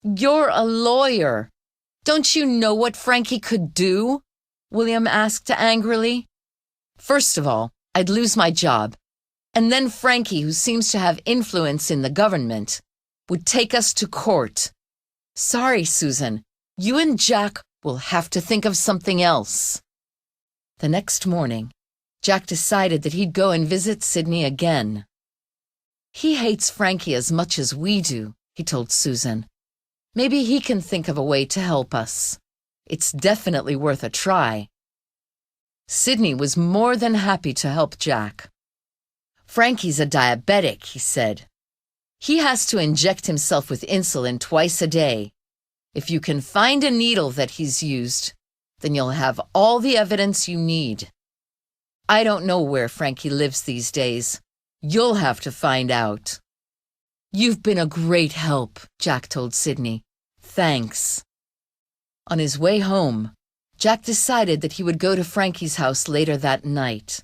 You're a lawyer. Don't you know what Frankie could do? William asked angrily. First of all, I'd lose my job. And then Frankie, who seems to have influence in the government, would take us to court. Sorry, Susan. You and Jack will have to think of something else. The next morning, Jack decided that he'd go and visit Sydney again. He hates Frankie as much as we do, he told Susan. Maybe he can think of a way to help us. It's definitely worth a try. Sydney was more than happy to help Jack. Frankie's a diabetic, he said. He has to inject himself with insulin twice a day. If you can find a needle that he's used, then you'll have all the evidence you need. I don't know where Frankie lives these days. You'll have to find out. You've been a great help, Jack told Sydney. Thanks. On his way home, Jack decided that he would go to Frankie's house later that night.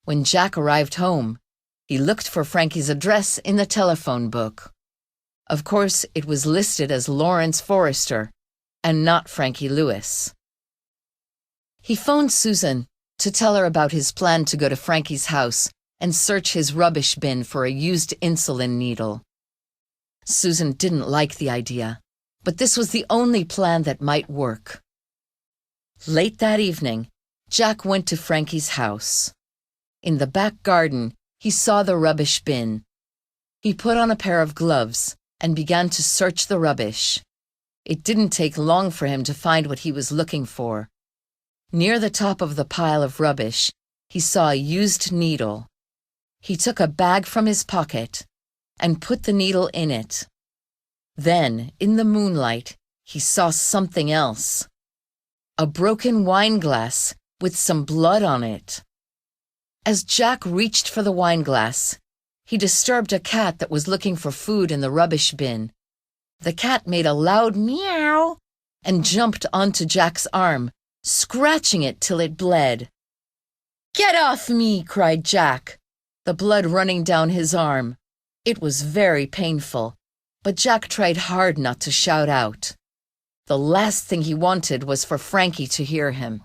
When Jack arrived home, he looked for Frankie's address in the telephone book. Of course, it was listed as Lawrence Forrester and not Frankie Lewis. He phoned Susan to tell her about his plan to go to Frankie's house and search his rubbish bin for a used insulin needle. Susan didn't like the idea, but this was the only plan that might work. Late that evening, Jack went to Frankie's house. In the back garden, he saw the rubbish bin. He put on a pair of gloves and began to search the rubbish. It didn't take long for him to find what he was looking for. Near the top of the pile of rubbish, he saw a used needle. He took a bag from his pocket and put the needle in it. Then, in the moonlight, he saw something else. A broken wine glass with some blood on it. As Jack reached for the wine glass, he disturbed a cat that was looking for food in the rubbish bin. The cat made a loud meow and jumped onto Jack's arm, scratching it till it bled. "Get off me!" cried Jack, the blood running down his arm. It was very painful, but Jack tried hard not to shout out. The last thing he wanted was for Frankie to hear him.